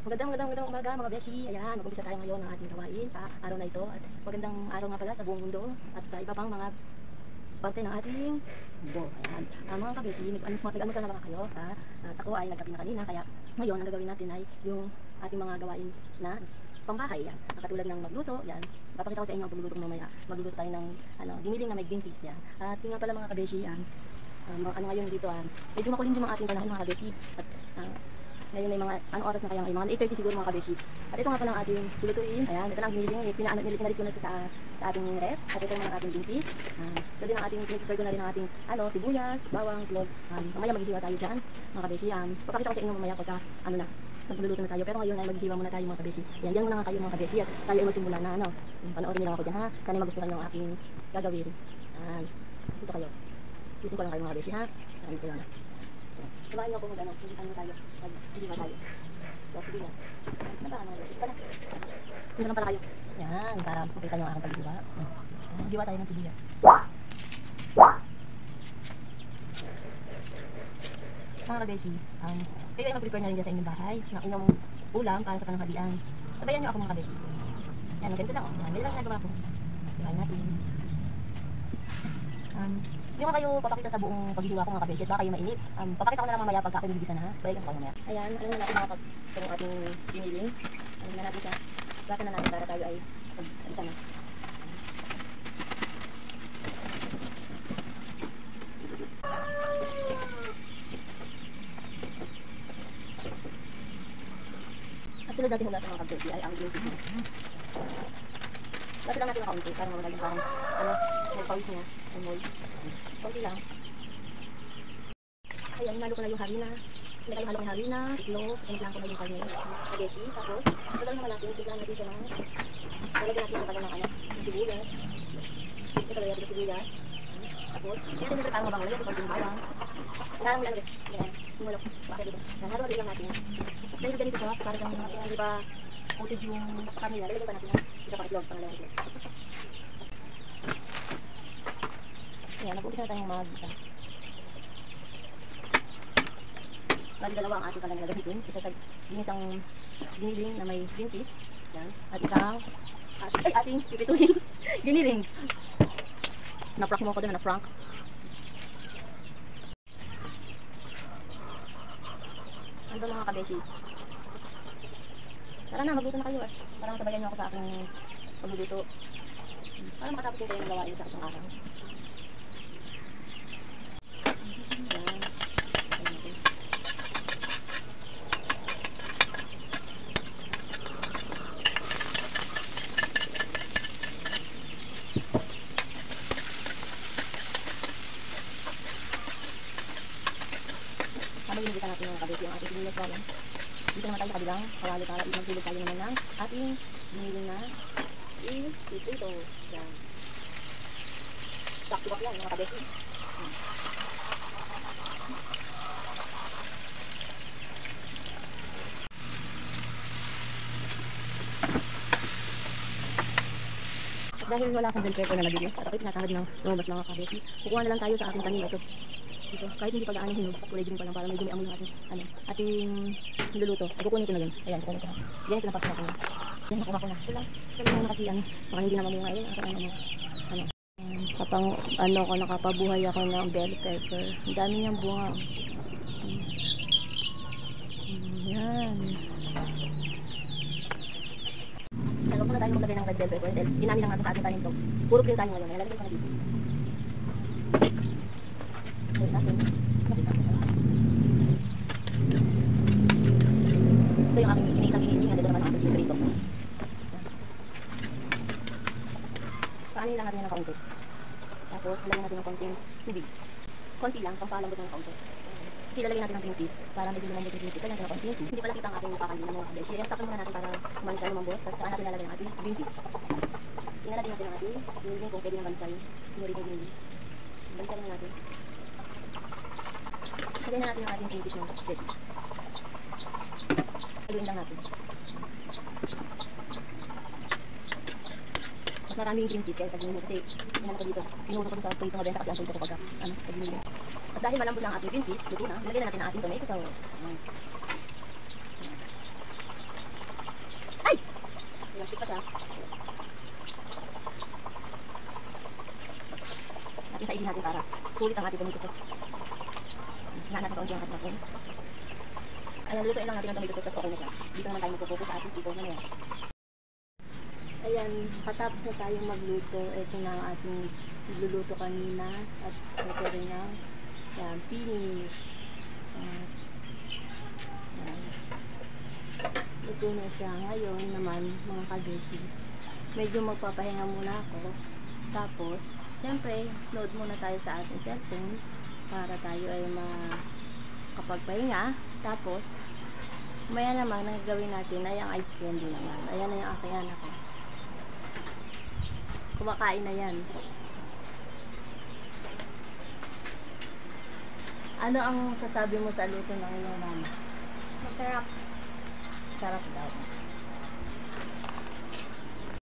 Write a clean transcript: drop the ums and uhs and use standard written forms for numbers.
Magandang umaga mga beshi. Ayan, mag-umpisa tayo ngayon ng ating gawain sa araw na ito. At magandang araw nga pala sa buong mundo at sa iba pang mga parte ng ating mundo. Ayan. Mga kabeshi, nag-almusal na ba kayo? At ako ay nagkape na kanina. Kaya ngayon, ang gagawin natin ay yung ating mga gawain na pambahay. Yan. Katulad ng magluto. Yan. Papakita ko sa inyo ang pagluluto mamaya. Magluto tayo ng giniling na may green peas. Yan. At yun nga pala mga kabeshi. Yan. Ngayon dito. Medyo makulimlim ang ating panahon mga kabeshi. At ngayon ay mga oras na kaya ngayon, mga 8:30 siguro mga kabeshi. At ito nga pala ang ating lulutuin. Ayan, ito lang giniling, pinaris ko na ito sa ating ref. At ito yung mga ating green peas. Ito din ang ating, pinipipare ko na rin ang ating sibuyas, bawang, klog. Mamaya maghihiwa tayo dyan mga kabeshi. Papakita ko sa inyo mamaya pagka magluluto na tayo. Pero ngayon ay maghihiwa muna tayo mga kabeshi. Ayan, dyan muna nga kayo mga kabeshi. At tayo ay magsimula na panoorin niyo lang ako dyan ha. Sana magustuhan yung aking gagawin. Dito kayo. Isin ko lang kayo mga kabeshi ha. Marami ko lang. Kumain niyo ako hindi tayo. Hindi ba tayo? So, sige yes. Ito lang pala kayo. Yan, para makita niyo ang aking paghiwa. Hiwa tayo ng sibuyas. Mga kabeshi, kayo ay mag-prepare na rin dyan sa inyong bahay ng inyong ulam para sa pananghalian. Sabayan niyo ako mga kabeshi. Yan, ganito lang. May lang ginagawa ko. Hiwain natin. Hindi ko kayo papakita sa buong paghihiwa ko mga kabeshi at baka kayo mainip. Papakita ko na lang mamaya pagka ako bibigisa na ha. Balik ako mamaya. Ayan, alam na natin mga yung ating giniling. Alam na natin siya. Gasa na natin para tayo ay mag-isa na. Kasunod natin hugasan mga kabeshi ay ang green peas na. Gasa lang natin makaunti para mawala yung parang yung pawis niya. Yung moist. Kunti lang. Ayan, hinalo ko na yung harina. Halo ko yung harina, itlog, implan ko na yung karne, kabeshi. Tapos, tagal naman natin, tignan natin siya ng lalagyan natin yung ng sibuyas. Ito talaga natin sibuyas. Tapos, kaya natin yung parang mabango, yung konting bawang. Narang mo lang ulit. Ganyan, humulok. Bakit dito? Halo-halo lang natin. Dahil ganito siya, para siyang hindi pa coated yung karne na. Lalagyan pa natin isa pang itlog, pang lalagyan. Ayan, nag-umpisa na tayong mag-isa. Bali dalawa ang ating kalang gagamitin. Isa sa ginisang giniling na may green peas. Yan. At isang ating pipituhin giniling. Na-prank mo ko din, na-prank. Ano ba mga kabeshi? Tara na, magluto na kayo eh. Para masabayan nyo ako sa aking pagluluto. Para makatapos yung kayo ng gawain sa isang araw. Hinigita natin yung kabeshi yung ating pinilis bawang. Dito naman tayo sa kabilang kawali para magsilog tayo naman ng ating giniling na ito. Yan. Back-to-back yan mga kabeshi. At dahil wala akong bell pepper na nabili at ako'y pinatahad ng lumabas mga kabeshi, kukuha na lang tayo sa ating kanina ito. Dito, kahit hindi pa gaano hinog, kulay green pa lang para may dumi amoy yung ating niluluto. Ay, kukunin ko na yun. Ayan, kukunin ko na. Yan, ito napakita ko na. Yan, nakuha ko na. Ito lang. Ito lang na kasi baka hindi na mamunga yun. Kapang ko, nakapabuhay ako ng bell pepper. Ang dami niyang bunga. Yan. Alam ko na tayo maglagay ng red bell pepper. Inami lang natin sa ating tanim to. Puro green tayo ngayon. Lalagay ko na dito. Ito yung aking iniisang giniling. Nandito naman ang ating prito. Paanin lang natin ng kaunti. Tapos lalagyan natin ng konting tubig. Konti lang, pampalambot ng kaunti. Kasi lalagyan natin ng green peas para medyo lumambot yung green peas. Lalagyan natin ng konting tubig. Hindi pala kita ang ating napakandi ng mga kabeshi. Tapos muna natin para kumain siya lumambot. Tapos saan natin lalagyan ng ating green peas. Inalagyan natin ng ating giniling kung pwede ng bansay. Pinurito giniling. Bansay na natin. Lagyan na natin ang ating green peas ng veggie. Haluin lang natin. Mas maraming green peas yan sa giniling kasi inano ko dito. Pinuro ko sa prito na benta kasi ang prito ko pagka sa giniling. At dahil malambot lang ang ating green peas, luto na, nilagyan na natin ang ating tomato sauce. siya. Natin sa natin para sulit ang ating tomato sauce. Hinaan natin kaunti ang ating natin. Ayan, lutuin lang natin ang tomato sauce, tapos okay na siya. Dito naman tayo magpupokus sa ating tipo na yan. Ayan, patapos na tayong magluto. Ito na ang ating niluluto kanina. At ito rin na. Ayan, finish. Ayan. Ito na siya. Ngayon naman, mga kabeshi, medyo magpapahinga muna ako. Tapos, syempre, load muna tayo sa ating cellphone para tayo ay makapagpahinga. Tapos, maya naman, nagagawin natin ay ang ice candy naman. Ayan na yung aking anak ko. Kumakain na yan. Ano ang sasabi mo sa luto ng iyong mama? Masarap. Sarap daw.